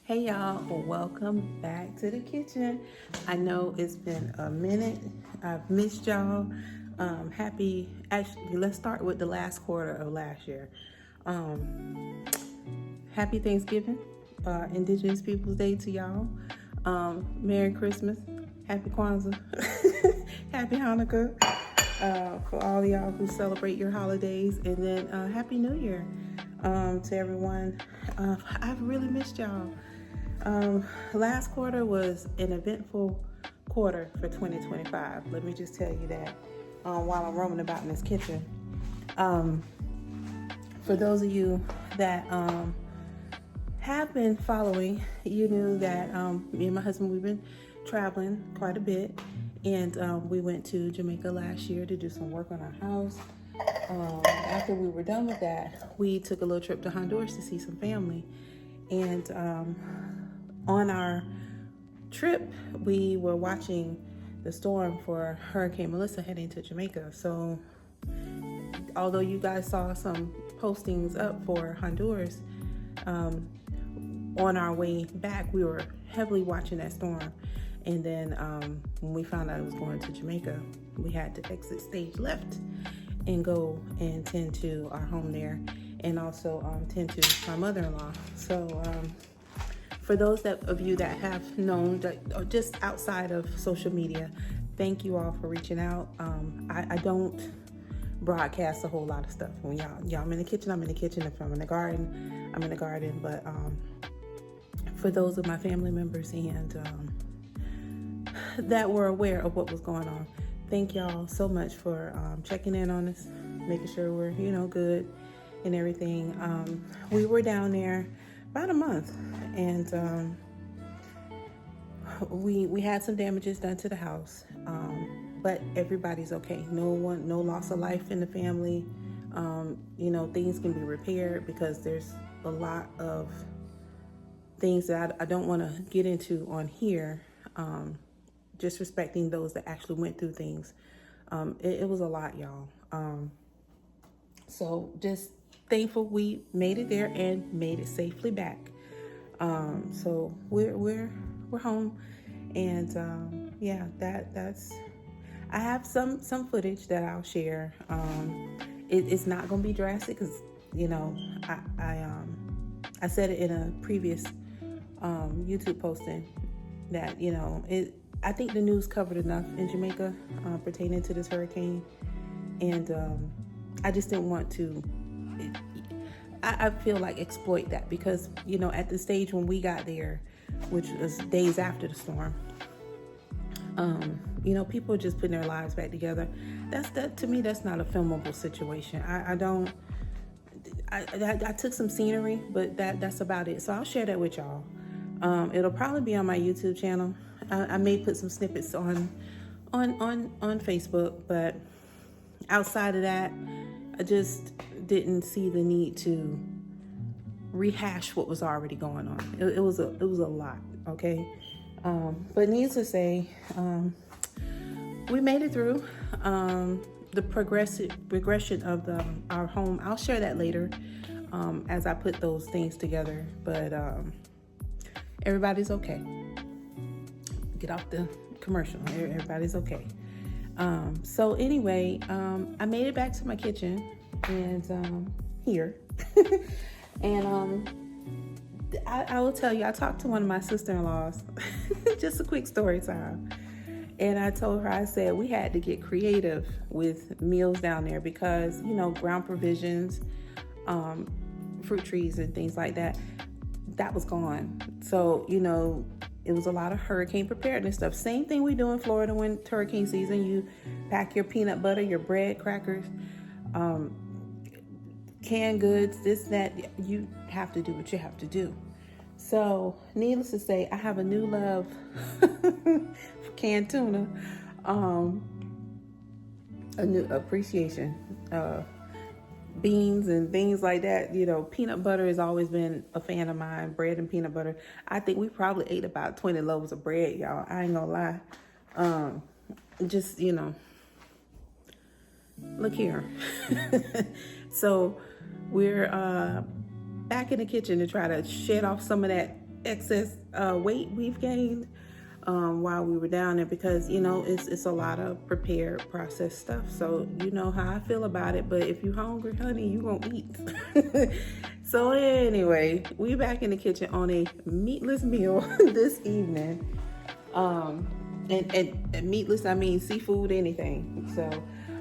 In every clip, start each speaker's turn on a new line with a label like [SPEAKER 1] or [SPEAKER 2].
[SPEAKER 1] Hey y'all, welcome back to the kitchen. I know it's been a minute. I've missed y'all. Actually, let's start with the last quarter of last year. Happy Thanksgiving, Indigenous Peoples Day to y'all. Merry Christmas, Happy Kwanzaa, Happy Hanukkah for all y'all who celebrate your holidays, and then Happy New Year to everyone. I've really missed y'all. Last quarter was an eventful quarter for 2025. Let me just tell you that while I'm roaming about in this kitchen. For those of you that have been following, you knew that me and my husband, we've been traveling quite a bit. And we went to Jamaica last year to do some work on our house. After we were done with that, we took a little trip to Honduras to see some family. And on our trip, we were watching the storm for Hurricane Melissa heading to Jamaica. So although you guys saw some postings up for Honduras, on our way back, we were heavily watching that storm. And then when we found out it was going to Jamaica, we had to exit stage left and go and tend to our home there, and also tend to my mother-in-law. So for those of you that have known, that, just outside of social media, thank you all for reaching out. I don't broadcast a whole lot of stuff. When y'all I'm in the kitchen, I'm in the kitchen. If I'm in the garden, I'm in the garden. But for those of my family members and that were aware of what was going on, thank y'all so much for checking in on us, making sure we're good and everything. We were down there about a month, and we had some damages done to the house, but everybody's okay. No loss of life in the family. Things can be repaired because there's a lot of things that I don't want to get into on here, just respecting those that actually went through things. It was a lot, y'all. So just thankful we made it there and made it safely back. So we're home, and that's. I have some footage that I'll share. It's not gonna be drastic because I said it in a previous YouTube posting that I think the news covered enough in Jamaica pertaining to this hurricane, and I just didn't want to. I feel like exploit that because at the stage when we got there, which was days after the storm, people are just putting their lives back together. To me, that's not a filmable situation. I took some scenery, but that's about it. So I'll share that with y'all. It'll probably be on my YouTube channel. I may put some snippets on Facebook, but outside of that, I just didn't see the need to rehash what was already going on. It was a lot, okay? But needless to say, we made it through. The progression of our home, I'll share that later as I put those things together. But everybody's okay. Get off the commercial. Everybody's okay. So anyway, I made it back to my kitchen and here. And I will tell you, I talked to one of my sister-in-laws. Just a quick story time. And I told her, I said, we had to get creative with meals down there because, ground provisions, fruit trees and things like that, that was gone. So, it was a lot of hurricane preparedness stuff. Same thing we do in Florida when it's hurricane season. You pack your peanut butter, your bread, crackers, canned goods, this, that. You have to do what you have to do. So, needless to say, I have a new love for canned tuna, a new appreciation, beans and things like that. Peanut butter has always been a fan of mine, bread and peanut butter. I think we probably ate about 20 loaves of bread, y'all. I ain't gonna lie. Just, look here. So we're back in the kitchen to try to shed off some of that excess weight we've gained while we were down there, because you know it's a lot of prepared processed stuff. So you know how I feel about it. But if you're hungry, honey, you gonna eat. So anyway, we back in the kitchen on a meatless meal this evening. And meatless, I mean seafood, anything. So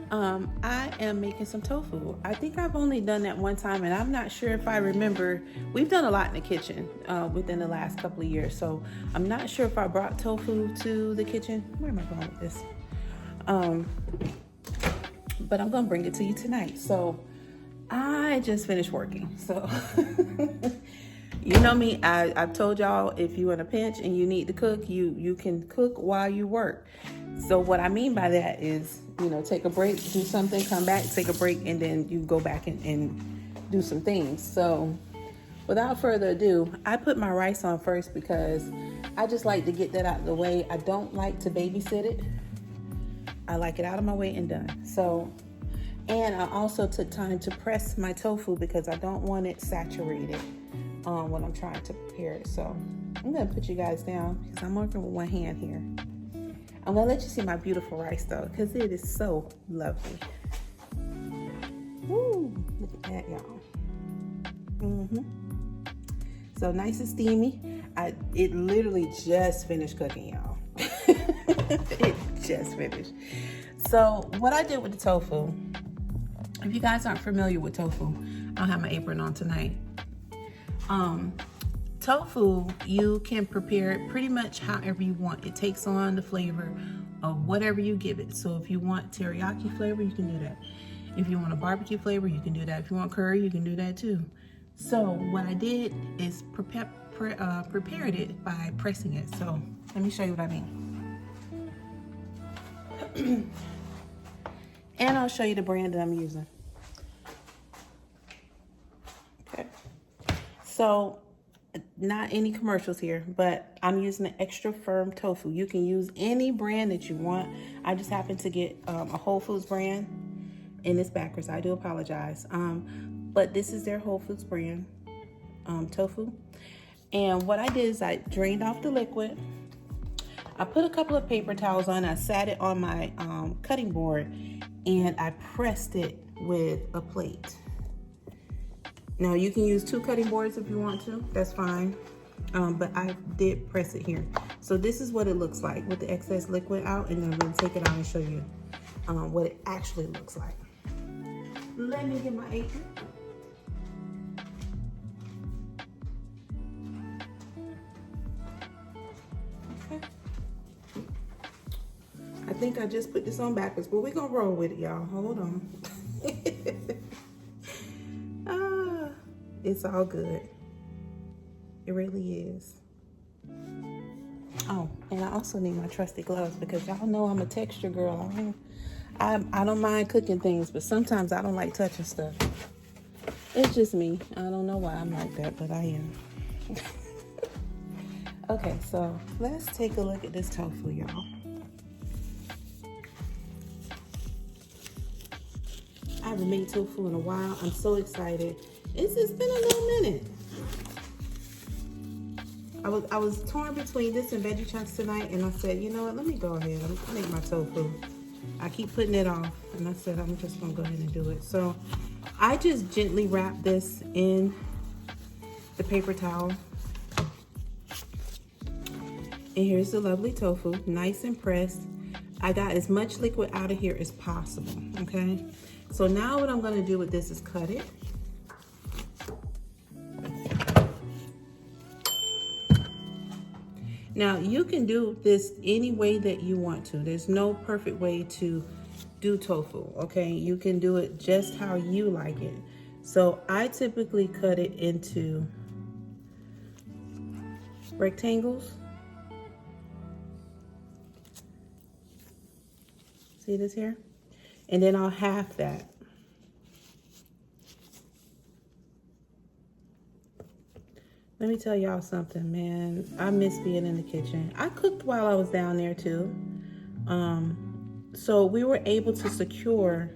[SPEAKER 1] I am making some tofu. I think I've only done that one time, and I'm not sure if I remember. We've done a lot in the kitchen within the last couple of years, so I'm not sure if I brought tofu to the kitchen. Where am I going with this? But I'm gonna bring it to you tonight. So I just finished working, so you know me, I've told y'all, if you're in a pinch and you need to cook, you can cook while you work. So what I mean by that is, you know, take a break, do something, come back, take a break, and then you go back and do some things. So without further ado, I put my rice on first because I just like to get that out of the way. I don't like to babysit it. I like it out of my way and done. So, and I also took time to press my tofu because I don't want it saturated when I'm trying to prepare it. So I'm gonna put you guys down because I'm working with one hand here. I'm gonna let you see my beautiful rice though, because it is so lovely. Woo, look at that, y'all. So nice and steamy. It literally just finished cooking, y'all. It just finished. So what I did with the tofu, if you guys aren't familiar with tofu, I'll have my apron on tonight. Tofu, you can prepare it pretty much however you want. It takes on the flavor of whatever you give it. So if you want teriyaki flavor, you can do that. If you want a barbecue flavor, you can do that. If you want curry, you can do that too. So what I did is prepared it by pressing it. So let me show you what I mean. And I'll show you the brand that I'm using. Okay. So not any commercials here, but I'm using an extra firm tofu. You can use any brand that you want. I just happened to get a Whole Foods brand, and it's backwards. I do apologize. But this is their Whole Foods brand tofu. And what I did is I drained off the liquid. I put a couple of paper towels on. I sat it on my cutting board, and I pressed it with a plate. Now you can use 2 cutting boards if you want to, that's fine. But I did press it here. So this is what it looks like with the excess liquid out, and then I'm gonna take it out and show you what it actually looks like. Let me get my apron. Okay. I think I just put this on backwards, but we're gonna roll with it, y'all. Hold on. It's all good. It really is. Oh, and I also need my trusty gloves because y'all know I'm a texture girl. I don't mind cooking things, but sometimes I don't like touching stuff. It's just me. I don't know why I'm like that, but I am. Okay, so let's take a look at this tofu, y'all. I haven't made tofu in a while. I'm so excited. It's been a little minute. I was torn between this and veggie chunks tonight, and I said, you know what, let me go ahead. I'm gonna make my tofu. I keep putting it off, and I said I'm just gonna go ahead and do it. So I just gently wrap this in the paper towel. And here's the lovely tofu, nice and pressed. I got as much liquid out of here as possible, okay? So now what I'm gonna do with this is cut it. Now, you can do this any way that you want to. There's no perfect way to do tofu, okay? You can do it just how you like it. So I typically cut it into rectangles. See this here? And then I'll half that. Let me tell y'all something, man. I miss being in the kitchen. I cooked while I was down there too. So we were able to secure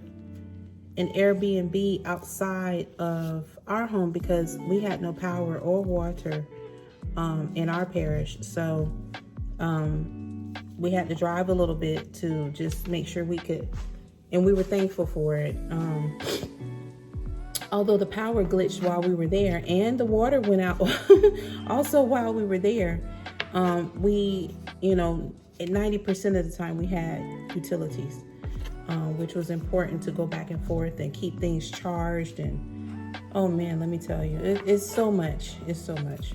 [SPEAKER 1] an Airbnb outside of our home because we had no power or water in our parish. So we had to drive a little bit to just make sure we could, and we were thankful for it. Although the power glitched while we were there and the water went out also while we were there, we, at 90% of the time we had utilities, which was important to go back and forth and keep things charged. And oh man, let me tell you, it's so much. It's so much.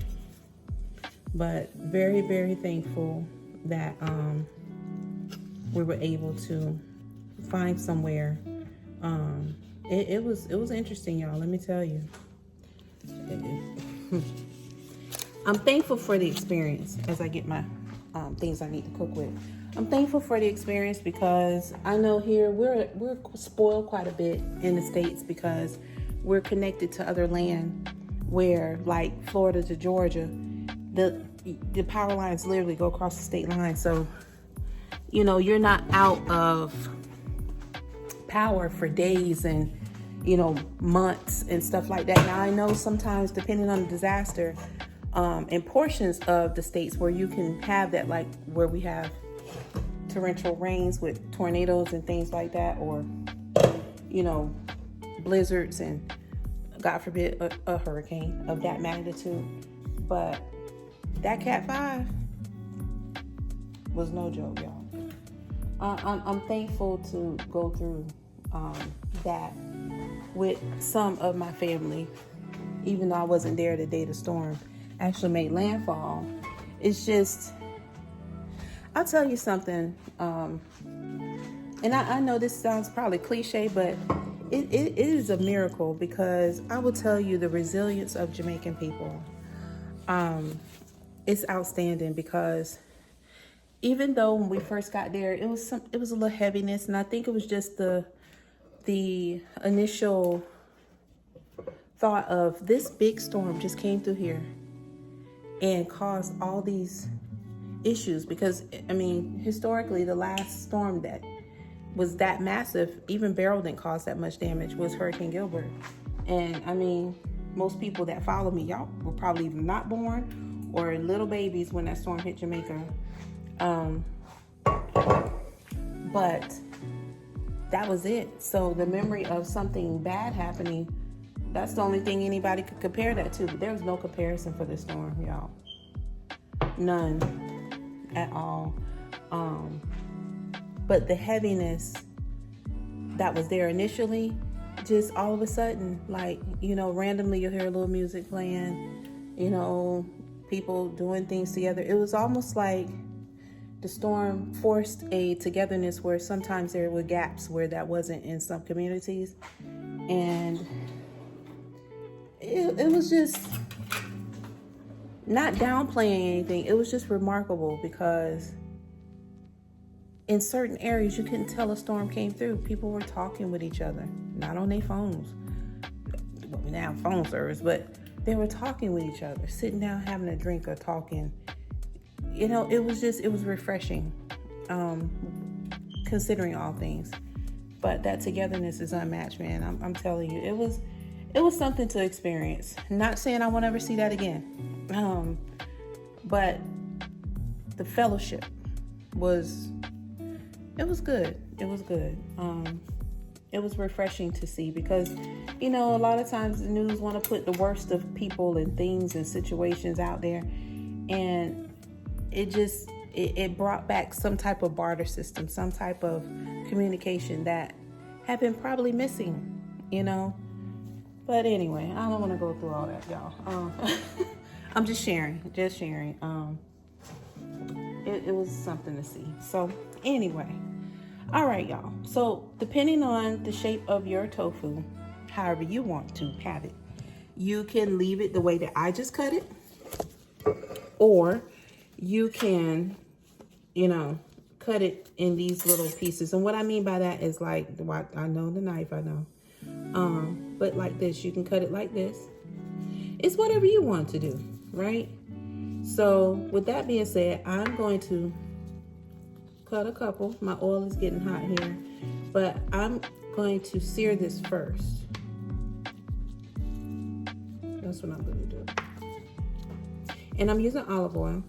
[SPEAKER 1] But very, very thankful that we were able to find somewhere. It was interesting, y'all. Let me tell you. I'm thankful for the experience as I get my things I need to cook with. I'm thankful for the experience because I know here we're spoiled quite a bit in the States because we're connected to other land where, like Florida to Georgia, the power lines literally go across the state line. So, you're not out of power for days and, months and stuff like that. Now, I know sometimes, depending on the disaster, in portions of the states where you can have that, like where we have torrential rains with tornadoes and things like that, or, blizzards and, God forbid, a hurricane of that magnitude. But that Cat 5 was no joke, y'all. I'm thankful to go through that with some of my family, even though I wasn't there the day the storm actually made landfall. It's just, I'll tell you something, and I know this sounds probably cliche, but it is a miracle, because I will tell you the resilience of Jamaican people. It's outstanding, because even though when we first got there, it was a little heaviness, and I think it was just the initial thought of this big storm just came through here and caused all these issues. Because historically, the last storm that was that massive, even Beryl didn't cause that much damage, was Hurricane Gilbert. And most people that follow me, y'all were probably either not born or little babies when that storm hit Jamaica. But that was it. So the memory of something bad happening, that's the only thing anybody could compare that to. But there was no comparison for this storm, y'all. None at all. But the heaviness that was there initially, just all of a sudden, like, randomly you'll hear a little music playing, people doing things together. It was almost like the storm forced a togetherness where sometimes there were gaps where that wasn't in some communities. And it was just not downplaying anything. It was just remarkable, because in certain areas you couldn't tell a storm came through. People were talking with each other, not on their phones. Well, we now have phone service, but they were talking with each other, sitting down having a drink or talking. It was refreshing, considering all things. But that togetherness is unmatched, man. I'm telling you, it was something to experience. Not saying I won't ever see that again, but the fellowship was good. It was good. It was refreshing to see, because a lot of times the news want to put the worst of people and things and situations out there, and it brought back some type of barter system, some type of communication that had been probably missing, But anyway, I don't want to go through all that, y'all. I'm just sharing. It was something to see. So anyway, all right, y'all. So depending on the shape of your tofu, however you want to have it, you can leave it the way that I just cut it, or you can, cut it in these little pieces. And what I mean by that is, like, I know the knife, I know. But like this, you can cut it like this. It's whatever you want to do, right? So with that being said, I'm going to cut a couple. My oil is getting hot here, but I'm going to sear this first. That's what I'm going to do. And I'm using olive oil.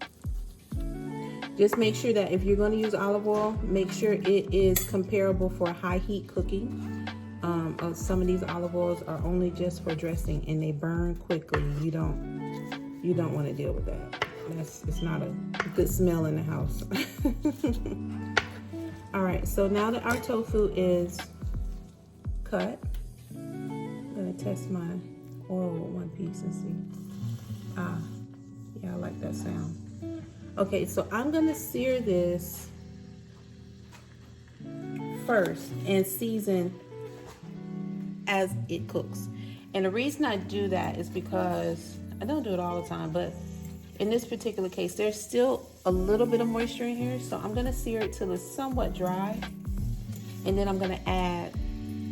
[SPEAKER 1] Just make sure that if you're going to use olive oil, make sure it is comparable for high heat cooking. Some of these olive oils are only just for dressing and they burn quickly. You don't want to deal with that. It's not a good smell in the house. All right, so now that our tofu is cut, I'm gonna test my oil with one piece and see. Yeah, I like that sound. Okay, so I'm gonna sear this first and season as it cooks. And the reason I do that is because I don't do it all the time, but in this particular case, there's still a little bit of moisture in here. So I'm gonna sear it till it's somewhat dry. And then I'm gonna add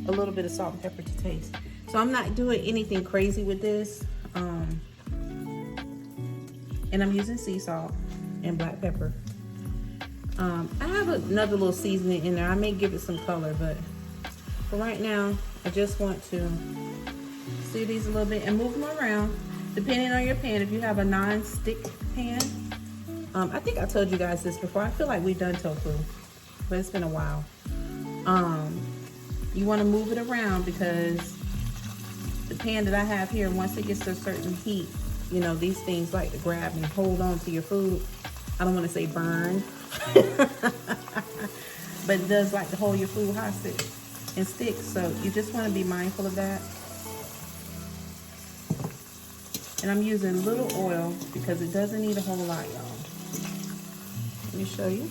[SPEAKER 1] a little bit of salt and pepper to taste. So I'm not doing anything crazy with this. And I'm using sea salt and black pepper. I have another little seasoning in there. I may give it some color, but for right now, I just want to sear these a little bit and move them around, depending on your pan. If you have a non-stick pan, I think I told you guys this before. I feel like we've done tofu, but it's been a while. You want to move it around because the pan that I have here, once it gets to a certain heat, you know, these things like to grab and hold on to your food. I don't want to say burn, but it does like to hold your food hostage and stick. So you just want to be mindful of that. And I'm using little oil because it doesn't need a whole lot, y'all. Let me show you.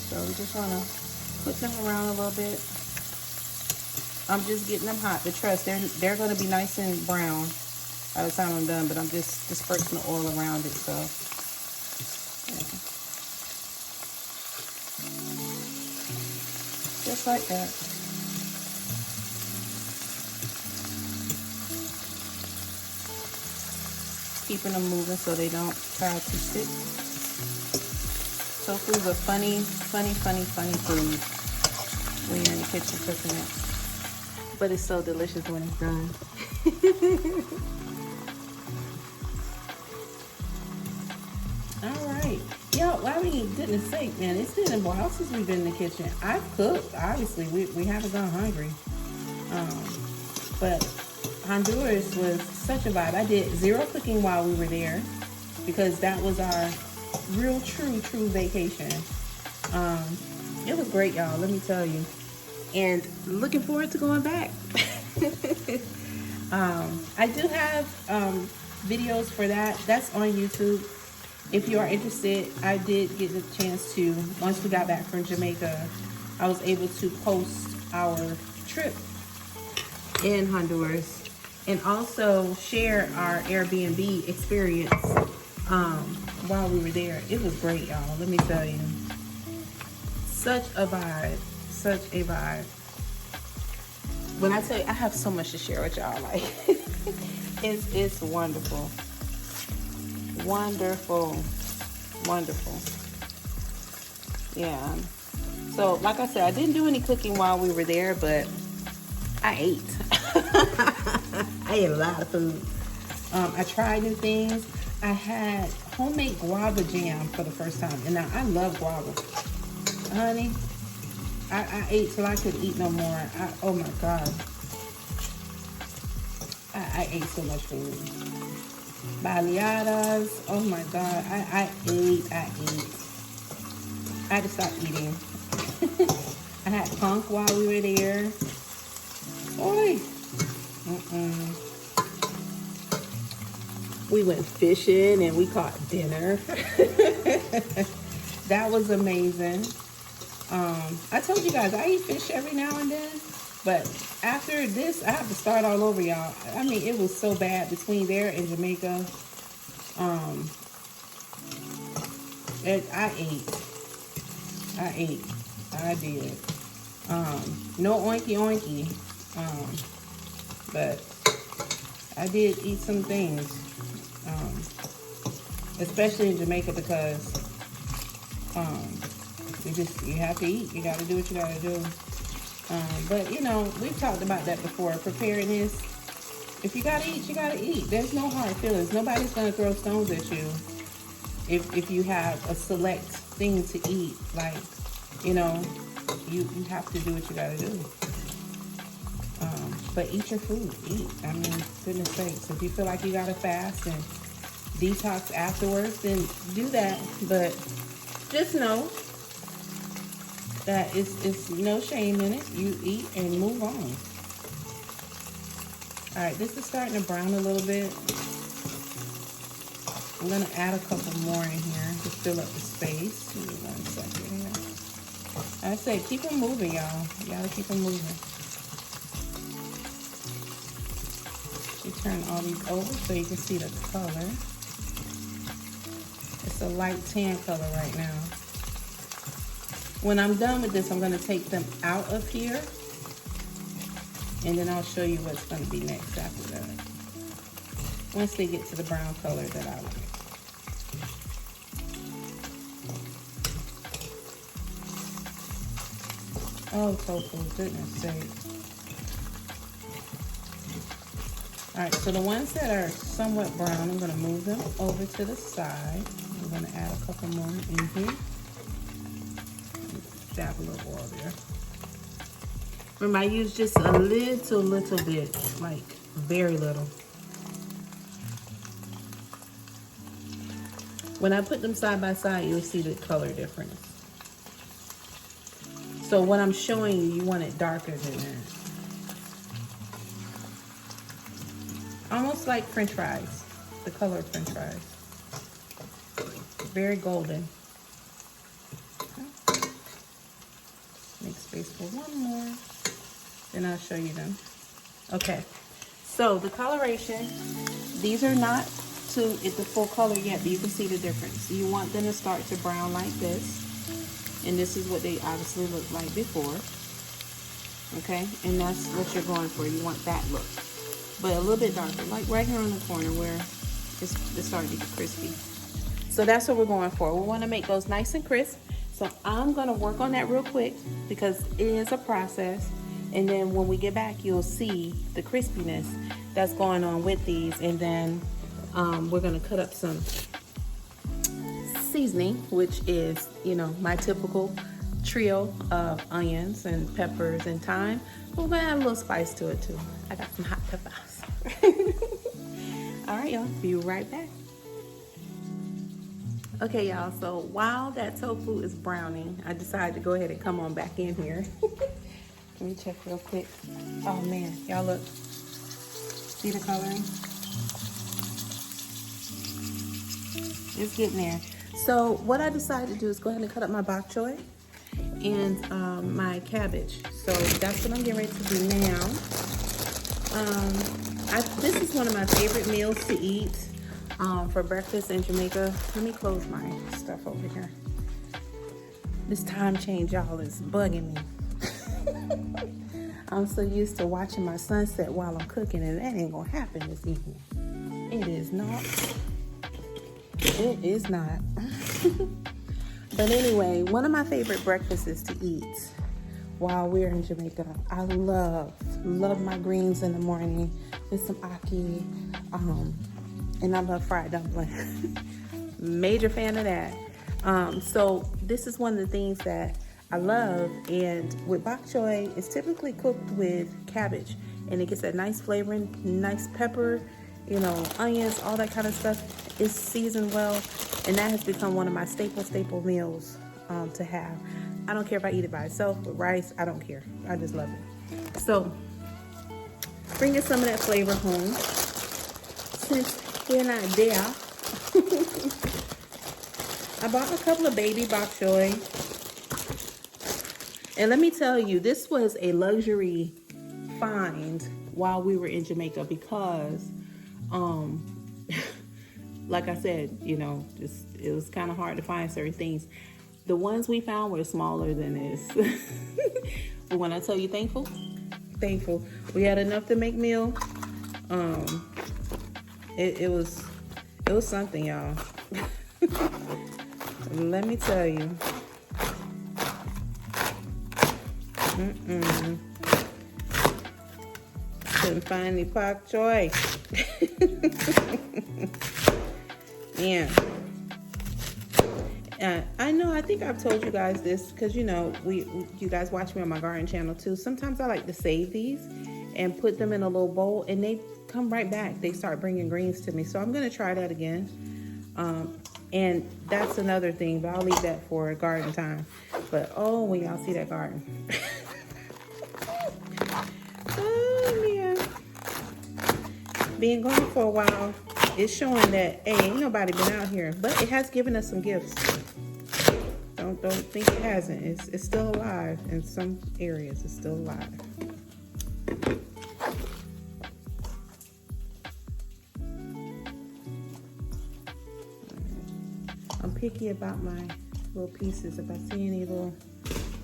[SPEAKER 1] So we just want to put them around a little bit. I'm just getting them hot. But trust, they're going to be nice and brown by the time I'm done. But I'm just dispersing the oil around it. So yeah. Just like that. Keeping them moving so they don't try to stick. Tofu is a funny food when you're in the kitchen cooking it. But it's so delicious when it's done. All right. Yo, I mean, goodness sake, man. It's been a while since we've been in the kitchen. I've cooked, obviously. We haven't gone hungry. But Honduras was such a vibe. I did zero cooking while we were there because that was our real, true vacation. It was great, y'all, let me tell you. And looking forward to going back. I do have videos for that. That's on YouTube. If you are interested, I did get the chance to, once we got back from Jamaica, I was able to post our trip in Honduras and also share our Airbnb experience while we were there. It was great, y'all, let me tell you. Such a vibe, such a vibe. When I tell you, I have so much to share with y'all, like, it's wonderful. Wonderful. Yeah. So, like I said, I didn't do any cooking while we were there, but I ate. I ate a lot of food. I tried new things. I had homemade guava jam for the first time. And now I love guava. Honey, I ate till I could eat no more. Oh my God. I ate so much food. Baleadas. Oh my God. I ate. I had to stop eating. I had punk while we were there. Boy. We went fishing and we caught dinner. That was amazing. I told you guys I eat fish every now and then, but after this I have to start all over, y'all. I mean, it was so bad between there and Jamaica. I did. No oinky, but I did eat some things, especially in Jamaica, because you have to eat. You got to do what you got to do. But you know, we've talked about that before. Preparedness If you gotta eat, you gotta eat. There's no hard feelings. Nobody's gonna throw stones at you if you have a select thing to eat. Like, you know, you have to do what you gotta do. But eat your food. Eat. I mean, goodness sakes. If you feel like you gotta fast and detox afterwards, then do that. But just know that it's no shame in it. You eat and move on. All right, this is starting to brown a little bit. I'm gonna add a couple more in here to fill up the space. Give me 1 second here. I say keep them moving, y'all. You gotta keep them moving. You turn all these over so you can see the color. It's a light tan color right now. When I'm done with this, I'm gonna take them out of here, and then I'll show you what's gonna be next after that. Once they get to the brown color that I like. Oh, tofu, goodness sake. All right, so the ones that are somewhat brown, I'm gonna move them over to the side. I'm gonna add a couple more in here. Dab a little oil there. Remember, I use just a little bit, like very little. When I put them side by side, you'll see the color difference. So what I'm showing you, you want it darker than that. Almost like French fries, the color of French fries. Very golden. Okay. Make space for one more, then I'll show you them. Okay, so the coloration, these are not to the full color yet, but you can see the difference. You want them to start to brown like this, and this is what they obviously looked like before. Okay, and that's what you're going for. You want that look, but a little bit darker, like right here on the corner where it's starting to get crispy. So that's what we're going for. We want to make those nice and crisp. So I'm going to work on that real quick because it is a process. And then when we get back, you'll see the crispiness that's going on with these. And then we're going to cut up some seasoning, which is, you know, my typical trio of onions and peppers and thyme. But we're going to add a little spice to it too. I got some hot peppers. All right, y'all. Be right back. Okay, y'all, so while that tofu is browning, I decided to go ahead and come on back in here. Let me check real quick. Oh man, y'all look. See the coloring? It's getting there. So what I decided to do is go ahead and cut up my bok choy and my cabbage. So that's what I'm getting ready to do now. This is one of my favorite meals to eat. For breakfast in Jamaica. Let me close my stuff over here. This time change, y'all, is bugging me. I'm so used to watching my sunset while I'm cooking, and that ain't gonna happen this evening. It is not. It is not. But anyway, one of my favorite breakfasts is to eat while we're in Jamaica. I love my greens in the morning with some ackee. And I love fried dumpling. Major fan of that. So this is one of the things that I love. And with bok choy, it's typically cooked with cabbage. And it gets that nice flavoring, nice pepper, you know, onions, all that kind of stuff. It's seasoned well. And that has become one of my staple meals to have. I don't care if I eat it by itself with rice. I don't care. I just love it. So bringing some of that flavor home. Since we're not there, I bought a couple of baby bok choy. And let me tell you, this was a luxury find while we were in Jamaica because, like I said, you know, it was kind of hard to find certain things. The ones we found were smaller than this. But when I tell you thankful, we had enough to make meal. It was something, y'all. Let me tell you. So couldn't find any pak choy. Yeah. I know, I think I've told you guys this because, you know, you guys watch me on my garden channel too. Sometimes I like to save these and put them in a little bowl, and they come right back. They start bringing greens to me. So I'm going to try that again. And that's another thing, but I'll leave that for garden time. But oh, when y'all see that garden. Oh, man. Being gone for a while, it's showing that, hey, ain't nobody been out here. But it has given us some gifts. Don't think it hasn't. It's still alive in some areas. It's still alive. I'm picky about my little pieces. If I see any little,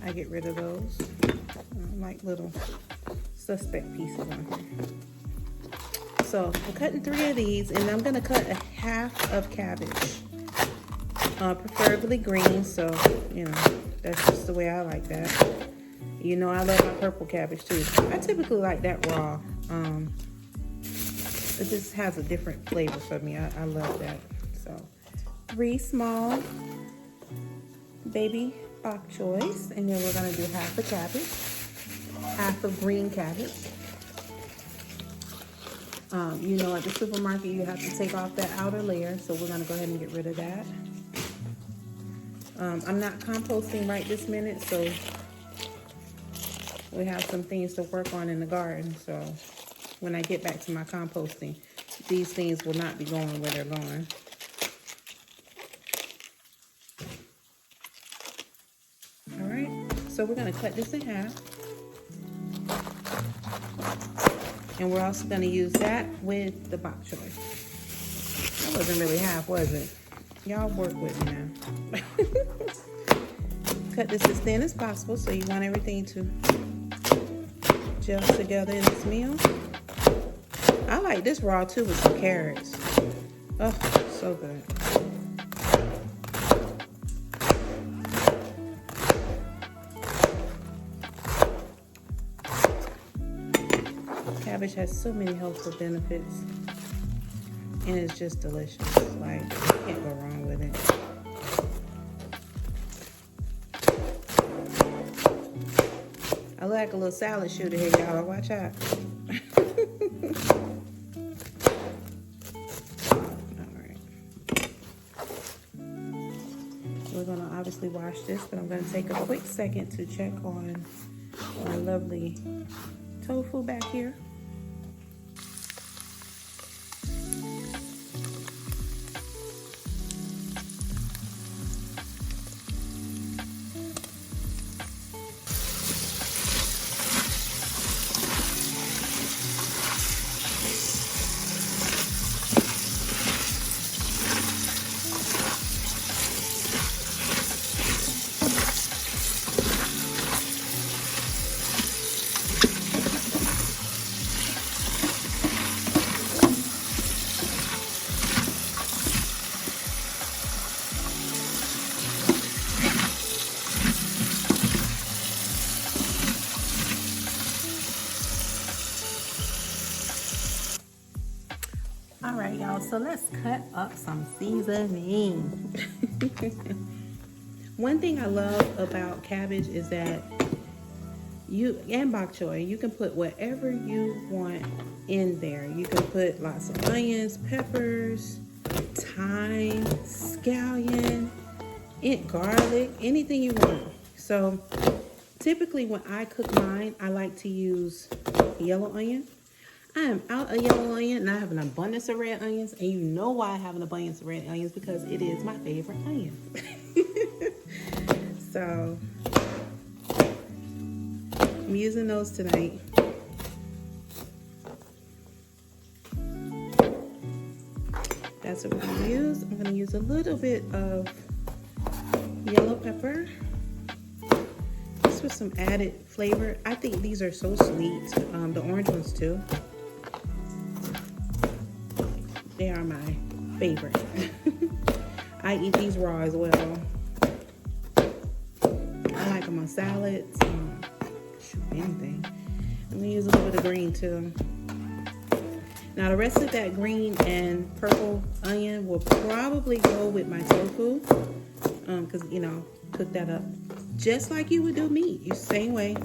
[SPEAKER 1] I get rid of those. I don't like little suspect pieces on here. So I'm cutting 3 of these, and I'm gonna cut a half of cabbage. Preferably green, so you know, that's just the way I like that. You know, I love my purple cabbage too. I typically like that raw. It just has a different flavor for me. I love that. So 3 small baby bok choys, and then we're gonna do half a cabbage, half of green cabbage. You know, at the supermarket, you have to take off that outer layer, so we're gonna go ahead and get rid of that. I'm not composting right this minute, so we have some things to work on in the garden. So when I get back to my composting, these things will not be going where they're going. All right, so we're gonna cut this in half. And we're also gonna use that with the bok choy. That wasn't really half, was it? Y'all work with me now. Cut this as thin as possible, so you want everything to gel together in this meal. I like this raw too with some carrots. Oh, so good. Cabbage has so many healthful benefits, and it's just delicious. Like, you can't go wrong with it. I like a little salad shooter here, y'all. Watch out. Alright. We're going to obviously wash this, but I'm going to take a quick second to check on our lovely tofu back here. All right, y'all, so let's cut up some seasoning. One thing I love about cabbage is that and bok choy, you can put whatever you want in there. You can put lots of onions, peppers, thyme, scallion, garlic, anything you want. So typically when I cook mine, I like to use yellow onion. I am out of yellow onion, and I have an abundance of red onions. And you know why I have an abundance of red onions, because it is my favorite onion. So I'm using those tonight. That's what we're gonna use. I'm gonna use a little bit of yellow pepper, just with some added flavor. I think these are so sweet. The orange ones too. They are my favorite. I eat these raw as well. I like them on salads, anything. I'm gonna use a little bit of green too. Now the rest of that green and purple onion will probably go with my tofu, because you know, cook that up just like you would do meat. You same way,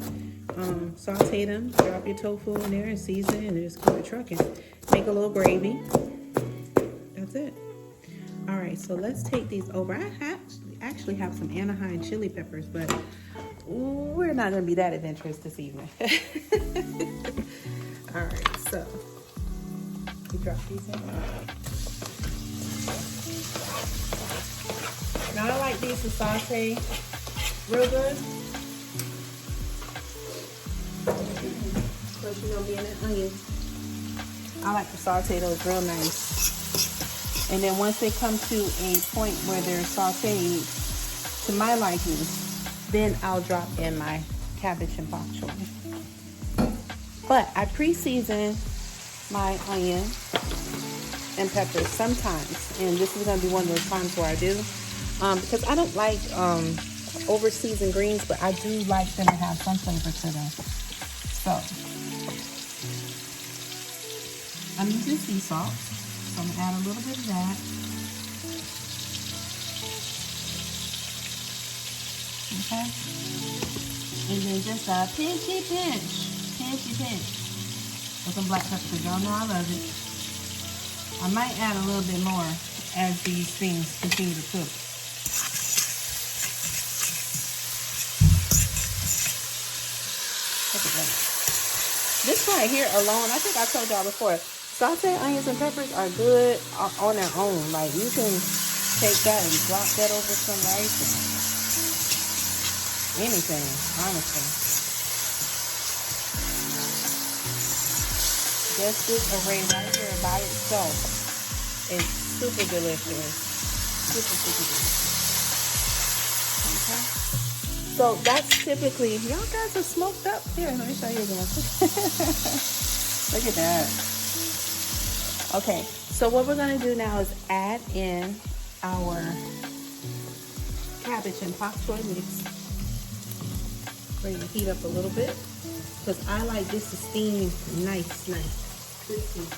[SPEAKER 1] saute them, drop your tofu in there and season it, and just keep it trucking. Make a little gravy. That's it. All right, so let's take these over. I actually have some Anaheim chili peppers, but we're not gonna be that adventurous this evening. All right, so you drop these in. Now I like these to saute real good. Of course, you know, being an onion, I like to saute those real nice. And then once they come to a point where they're sauteed to my liking, then I'll drop in my cabbage and bok choy. But I pre-season my onion and peppers sometimes, and this is going to be one of those times where I do, because I don't like over-seasoned greens, but I do like them to have some flavor to them. So I'm using sea salt, so I'm going to add a little bit of that. Okay, and then just a pinchy pinch with some black pepper, because y'all know I love it. I might add a little bit more as these things continue to cook. Look at that. This right here alone, I think I told y'all before, sauteed onions and peppers are good on their own. Like, you can take that and drop that over some rice and anything, honestly. Just this array right here by itself is super delicious. Super delicious. Okay. So that's typically, y'all guys are smoked up. Here, let me show you again. Look at that. Okay, so what we're gonna do now is add in our cabbage and bok choy mix. Bring the heat up a little bit, because I like this to steam nice. Good season.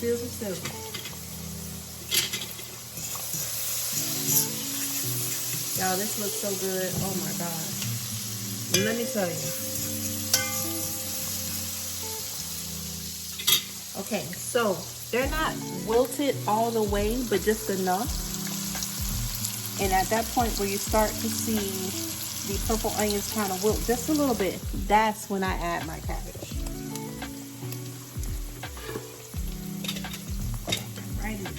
[SPEAKER 1] Sizzle. Y'all, this looks so good. Oh my God. Let me tell you. Okay, so they're not wilted all the way, but just enough. And at that point where you start to see the purple onions kind of wilt just a little bit, that's when I add my cabbage. Right in there.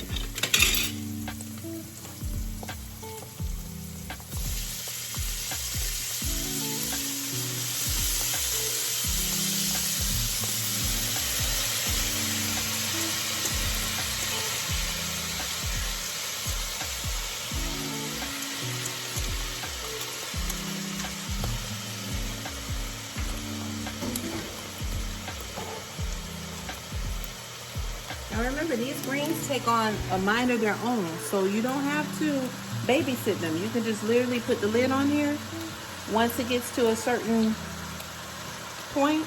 [SPEAKER 1] Now remember, these greens take on a mind of their own, so you don't have to babysit them. You can just literally put the lid on here once it gets to a certain point,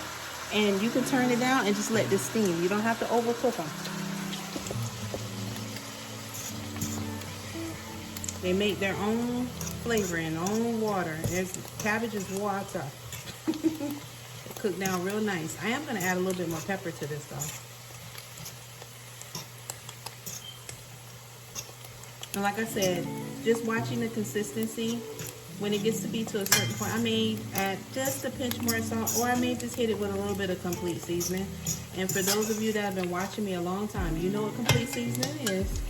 [SPEAKER 1] and you can turn it down and just let this steam. You don't have to overcook them. They make their own flavor and own water. Cabbage is water. Cook down real nice. I am going to add a little bit more pepper to this though. And like I said, just watching the consistency, when it gets to be to a certain point, I may add just a pinch more salt, or I may just hit it with a little bit of complete seasoning. And for those of you that have been watching me a long time, you know what complete seasoning is.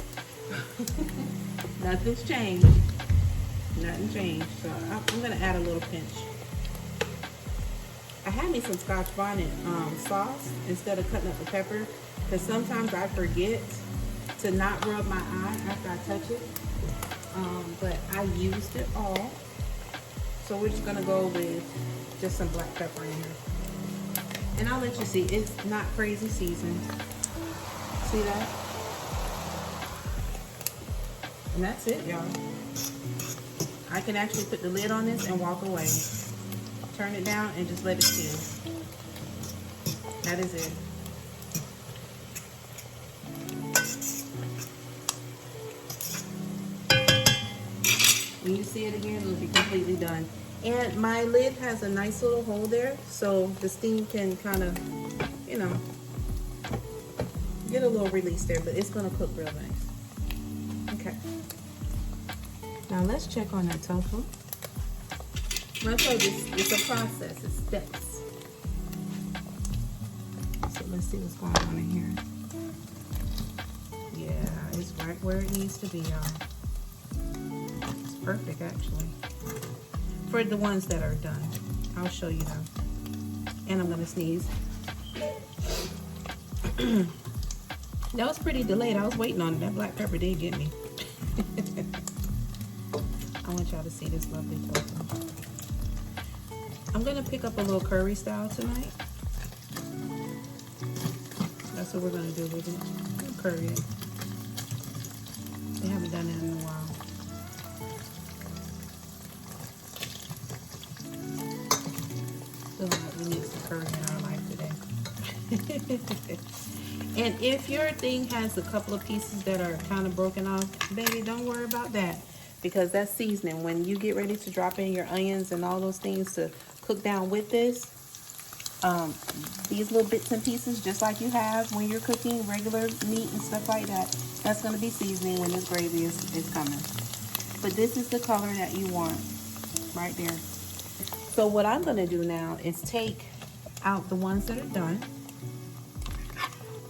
[SPEAKER 1] Nothing's changed. Nothing changed. So I'm gonna add a little pinch. I had me some Scotch bonnet sauce instead of cutting up the pepper, because sometimes I forget to not rub my eye after I touch it, but I used it all, so we're just gonna go with just some black pepper in here, and I'll let you see. It's not crazy seasoned. See that? And that's it, y'all. I can actually put the lid on this and walk away. Turn it down and just let it steam. That is it. When you see it again, it'll be completely done. And my lid has a nice little hole there, so the steam can kind of, you know, get a little release there, but it's gonna cook real nice. Okay. Now let's check on that tofu. I told you, it's a process, it's steps. So let's see what's going on in here. Yeah, it's right where it needs to be, y'all. It's perfect, actually. For the ones that are done. I'll show you them. And I'm gonna sneeze. That was pretty delayed. I was waiting on it. That black pepper did get me. I want y'all to see this lovely tofu. I'm gonna pick up a little curry style tonight. That's what we're gonna do with it. Curry it. They haven't done that in a while. Feel like we need some curry in our life today. And if your thing has a couple of pieces that are kind of broken off, baby, don't worry about that, because that's seasoning. When you get ready to drop in your onions and all those things to cook down with this, these little bits and pieces, just like you have when you're cooking regular meat and stuff like that, that's going to be seasoning when this gravy is coming. But this is the color that you want right there. So what I'm going to do now is take out the ones that are done.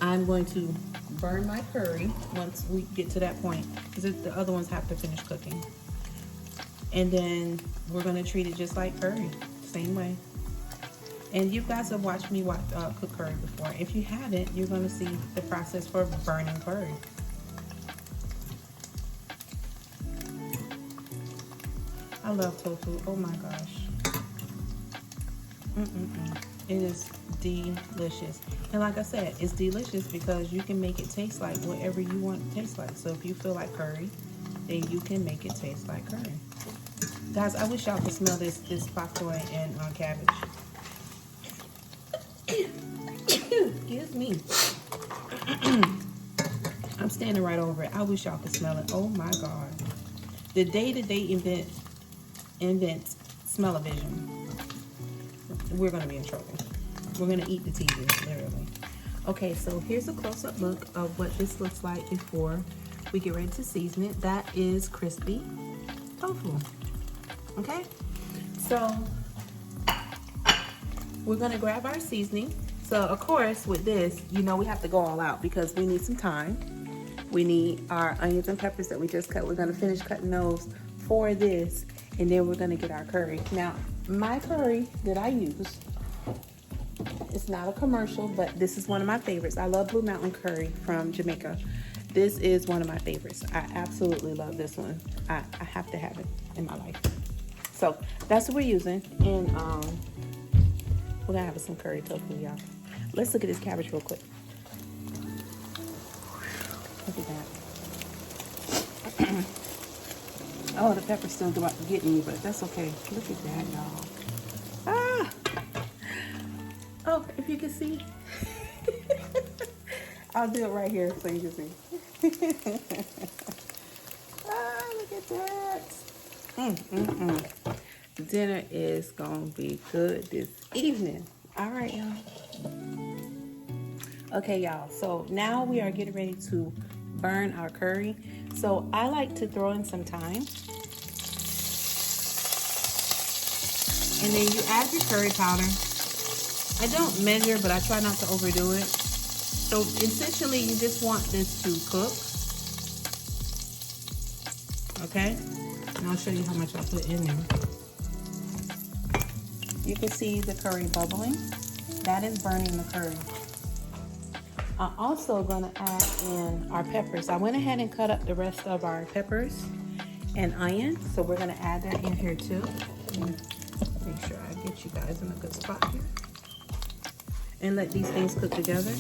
[SPEAKER 1] I'm going to burn my curry once we get to that point, because the other ones have to finish cooking. And then we're going to treat it just like curry, same way. And you guys have watched me cook curry before. If you haven't, you're going to see the process for burning curry. I love tofu. Oh my gosh. It is delicious. And like I said, it's delicious because you can make it taste like whatever you want it to taste like. So if you feel like curry, then you can make it taste like curry. Guys, I wish y'all could smell this pak choy and cabbage. Excuse me. I'm standing right over it. I wish y'all could smell it. Oh my God. The day that they invent smell-o-vision, we're gonna be in trouble. We're gonna eat the TV, literally. Okay, so here's a close-up look of what this looks like before we get ready to season it. That is crispy tofu. Okay, so we're gonna grab our seasoning. So of course, with this, you know we have to go all out because we need some thyme. We need our onions and peppers that we just cut. We're gonna finish cutting those for this, and then we're gonna get our curry. Now, my curry that I use, it's not a commercial, but this is one of my favorites. I love Blue Mountain curry from Jamaica. This is one of my favorites. I absolutely love this one. I have to have it in my life. So that's what we're using, and we're gonna have some curry tofu, y'all. Let's look at this cabbage real quick. Look at that. Oh, the pepper's still getting me, but that's okay. Look at that, y'all. Ah! Oh, if you can see. I'll do it right here so you can see. Ah, look at that. Dinner is gonna be good this evening. All right, y'all. Okay, y'all. So now we are getting ready to burn our curry. So I like to throw in some thyme. And then you add your curry powder. I don't measure, but I try not to overdo it. So essentially, you just want this to cook. Okay? And I'll show you how much I put in there. You can see the curry bubbling. That is burning the curry. I'm also gonna add in our peppers. I went ahead and cut up the rest of our peppers and onion. So we're gonna add that in here too. Make sure I get you guys in a good spot here. And let these things cook together.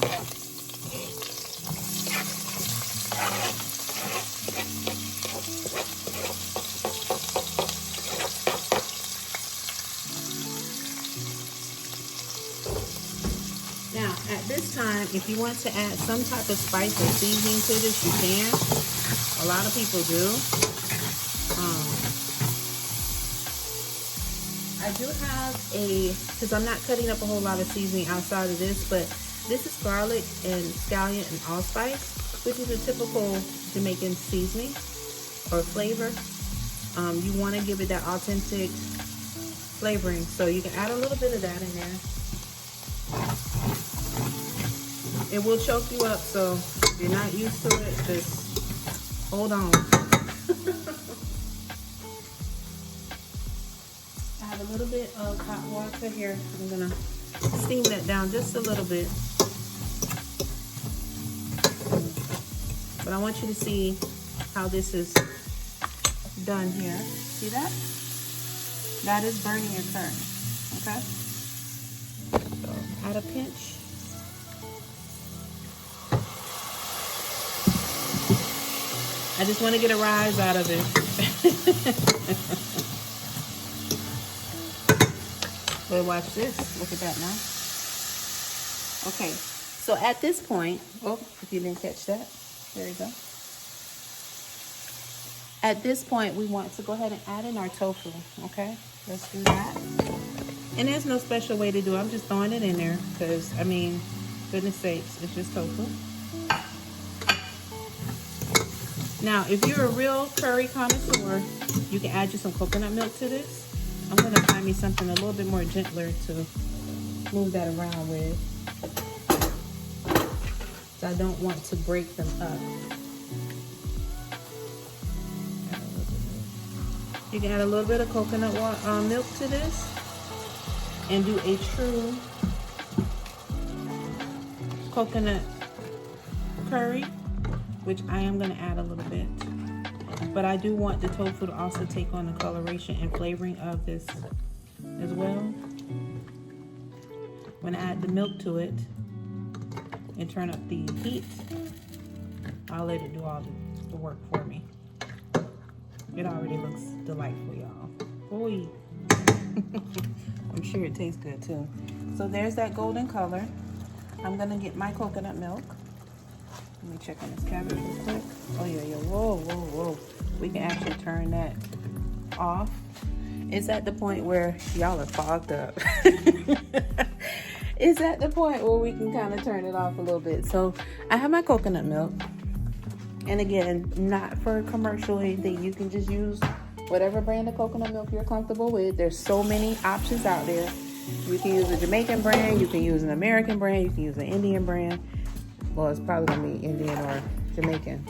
[SPEAKER 1] Now, at this time, if you want to add some type of spice or seasoning to this, you can. A lot of people do. I do have because I'm not cutting up a whole lot of seasoning outside of this, but this is garlic and scallion and allspice, which is a typical Jamaican seasoning or flavor. You want to give it that authentic flavoring, so you can add a little bit of that in there. It will choke you up, so if you're not used to it, just hold on. I have a little bit of hot water here. I'm gonna steam that down just a little bit. But I want you to see how this is done here. See that? That is burning your curry, okay? So add a pinch. I just want to get a rise out of it. But watch this. Look at that now. Okay, so at this point, oh, if you didn't catch that, there you go. At this point, we want to go ahead and add in our tofu, okay? Let's do that. And there's no special way to do it. I'm just throwing it in there because, I mean, goodness sakes, it's just tofu. Now, if you're a real curry connoisseur, you can add just some coconut milk to this. I'm going to find me something a little bit more gentler to move that around with. So I don't want to break them up. You can add a little bit of coconut milk to this and do a true coconut curry, which I am going to add a little bit. But I do want the tofu to also take on the coloration and flavoring of this as well. I'm going to add the milk to it and turn up the heat. I'll let it do all the work for me. It already looks delightful, y'all. Boy. I'm sure it tastes good too. So there's that golden color. I'm gonna get my coconut milk. Let me check on this cabbage real quick. Oh yeah, whoa, whoa, whoa. We can actually turn that off. It's at the point where y'all are fogged up. It's at the point where we can kind of turn it off a little bit. So I have my coconut milk. And again, not for commercial or anything. You can just use whatever brand of coconut milk you're comfortable with. There's so many options out there. You can use a Jamaican brand, you can use an American brand, you can use an Indian brand. Well, it's probably gonna be Indian or Jamaican.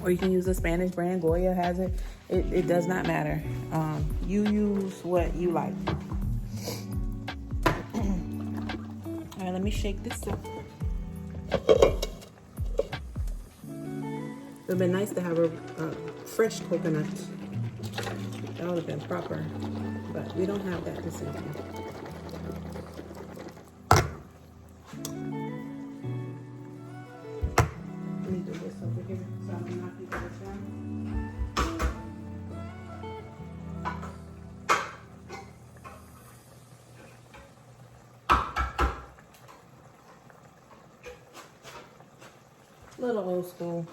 [SPEAKER 1] Or you can use a Spanish brand. Goya has it. It does not matter. You use what you like. All right, let me shake this up. It would have been nice to have a fresh coconut. That would have been proper, but we don't have that this evening. Let me do this over here so I'm not people this down. Little old school.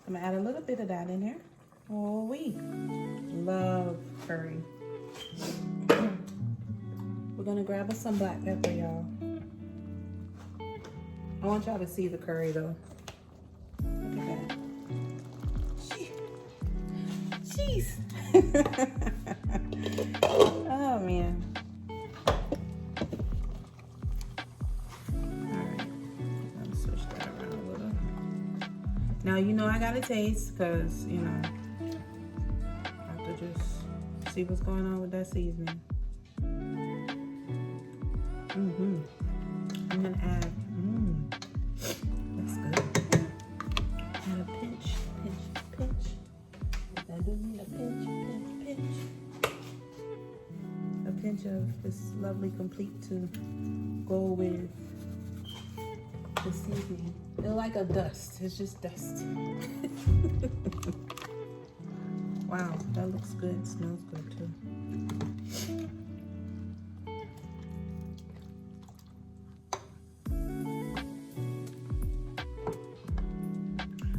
[SPEAKER 1] I'm gonna add a little bit of that in there. Oh, we love curry. We're gonna grab us some black pepper, y'all. I want y'all to see the curry though. Look at that. Jeez. Oh man. Now, you know I gotta taste because, you know, I have to just see what's going on with that seasoning. I'm gonna add, that's good. Add a pinch. I do need a pinch. A pinch of this lovely complete to go with the seasoning. They're like a dust. It's just dust. Wow, that looks good. It smells good too.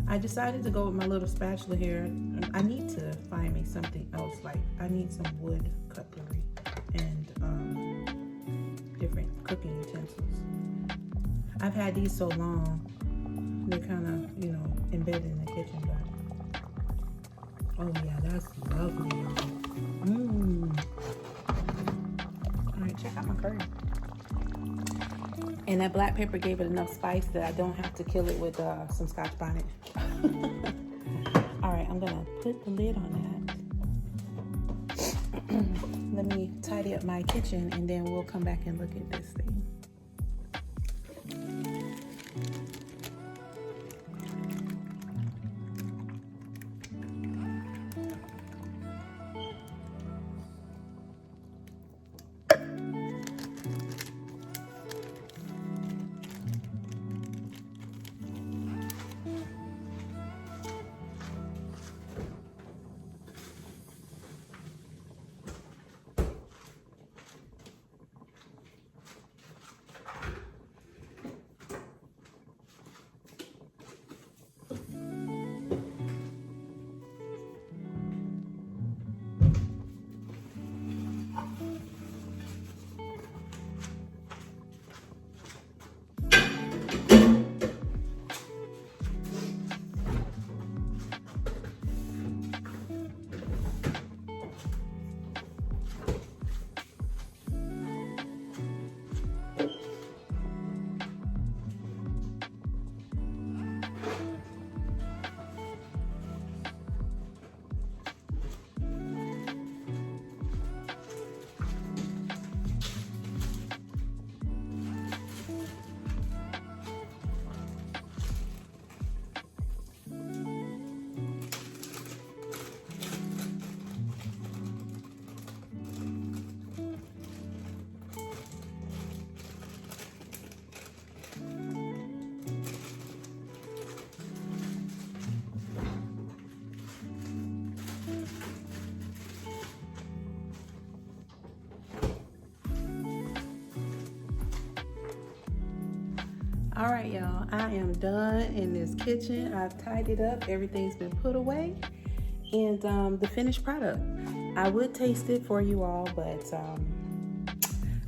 [SPEAKER 1] I decided to go with my little spatula here. I need to find me something else. Like I need some wood cutlery and different cooking utensils. I've had these so long, they're kind of, you know, embedded in the kitchen. But oh yeah, that's lovely, y'all. All right, check out my curry. And that black pepper gave it enough spice that I don't have to kill it with some Scotch bonnet. All right, I'm gonna put the lid on that. Let me tidy up my kitchen and then we'll come back and look at this thing. All right, y'all, I am done in this kitchen. I've tidied up, everything's been put away, and the finished product. I would taste it for you all, but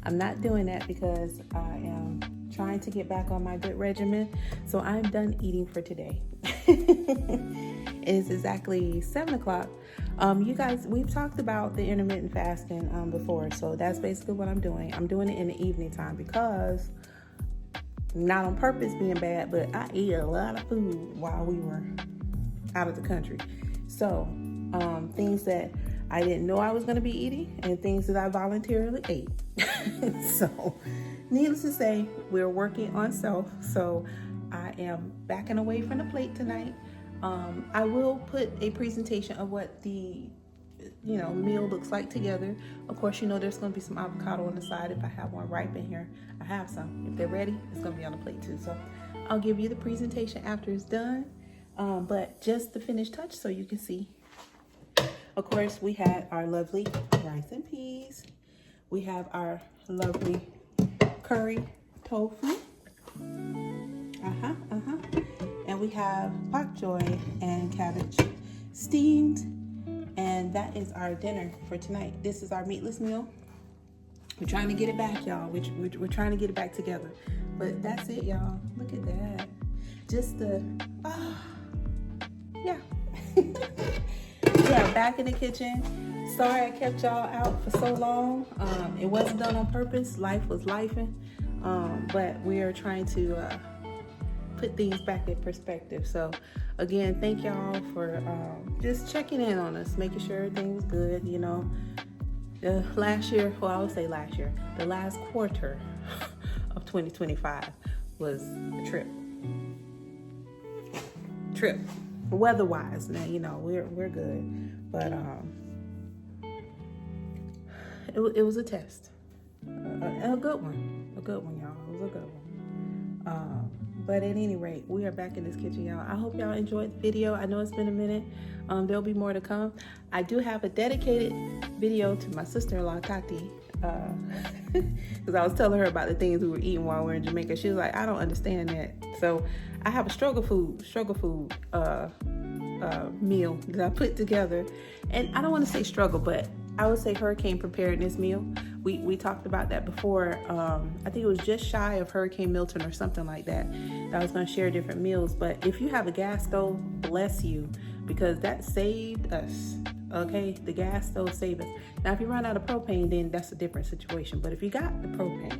[SPEAKER 1] I'm not doing that because I am trying to get back on my good regimen. So I'm done eating for today. It's exactly 7 o'clock. You guys, we've talked about the intermittent fasting before, so that's basically what I'm doing. I'm doing it in the evening time because, not on purpose being bad, but I ate a lot of food while we were out of the country. So things that I didn't know I was going to be eating and things that I voluntarily ate. So needless to say, we're working on self. So I am backing away from the plate tonight. I will put a presentation of what the meal looks like together. Of course, there's going to be some avocado on the side. If I have one ripe in here, I have some. If they're ready, it's going to be on the plate too. So I'll give you the presentation after it's done. But just the finished touch so you can see. Of course, we had our lovely rice and peas. We have our lovely curry tofu. And we have pak choy and cabbage steamed. And that is our dinner for tonight. This is our meatless meal. We're trying to get it back, y'all. We're trying to get it back together. But that's it, y'all. Look at that. Just yeah. Yeah, back in the kitchen. Sorry I kept y'all out for so long. It wasn't done on purpose. Life was lifing. But we are trying to put things back in perspective. So again, thank y'all for just checking in on us, making sure everything was good. Last year, well, I would say last year, the last quarter of 2025 was a trip weather-wise. Now we're good, but it was a test, a good one, y'all. It was a good one. But at any rate, we are back in this kitchen, y'all. I hope y'all enjoyed the video. I know it's been a minute. There'll be more to come. I do have a dedicated video to my sister-in-law, Tati, because I was telling her about the things we were eating while we were in Jamaica. She was like, I don't understand that. So I have a struggle food meal that I put together, and I don't want to say struggle, but I would say hurricane preparedness meal. We talked about that before. I think it was just shy of Hurricane Milton or something like that. I was going to share different meals, but if you have a gas stove, bless you, because that saved us. Okay, the gas stove saved us. Now, if you run out of propane, then that's a different situation. But if you got the propane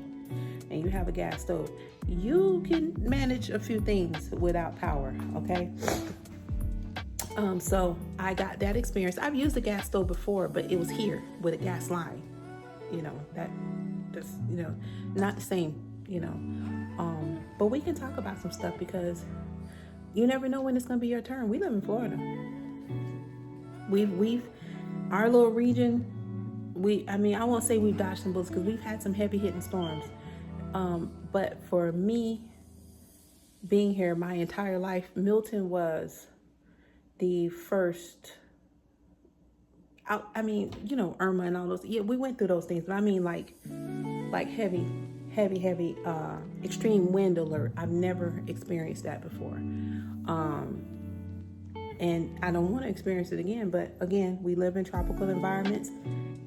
[SPEAKER 1] and you have a gas stove, you can manage a few things without power. Okay. So I got that experience. I've used a gas stove before, but it was here with a gas line. That's not the same. But we can talk about some stuff because you never know when it's going to be your turn. We live in Florida. We've our little region. I won't say we've dodged some bullets because we've had some heavy hitting storms. But for me, being here my entire life, Milton was the first. Irma and all those. Yeah, we went through those things, but I mean like heavy extreme wind alert. I've never experienced that before. And I don't want to experience it again, but again, we live in tropical environments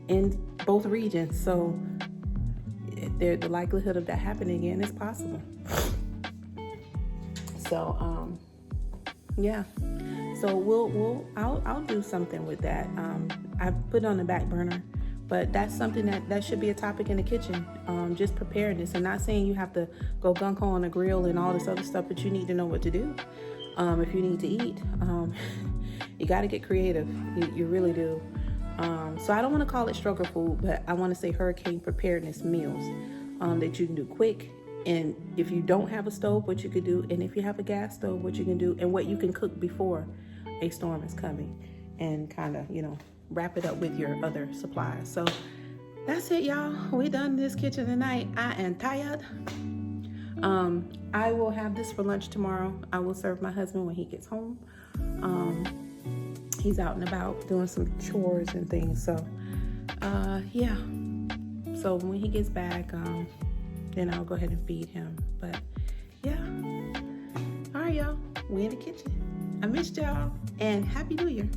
[SPEAKER 1] in both regions, so the likelihood of that happening again is possible. So yeah. So I'll do something with that. I put it on the back burner, but that's something that should be a topic in the kitchen. Just preparedness, and not saying you have to go gung ho on a grill and all this other stuff, but you need to know what to do. If you need to eat, you got to get creative. You really do. So I don't want to call it struggle food, but I want to say hurricane preparedness meals that you can do quick. And if you don't have a stove, what you could do, and if you have a gas stove, what you can do, and what you can cook before a storm is coming, and kind of, wrap it up with your other supplies. So that's it, y'all. We done this kitchen tonight. I am tired. I will have this for lunch tomorrow. I will serve my husband when he gets home. He's out and about doing some chores and things. So, yeah. So when he gets back, then I'll go ahead and feed him. But yeah. All right, y'all. We in the kitchen. I missed y'all. And Happy New Year.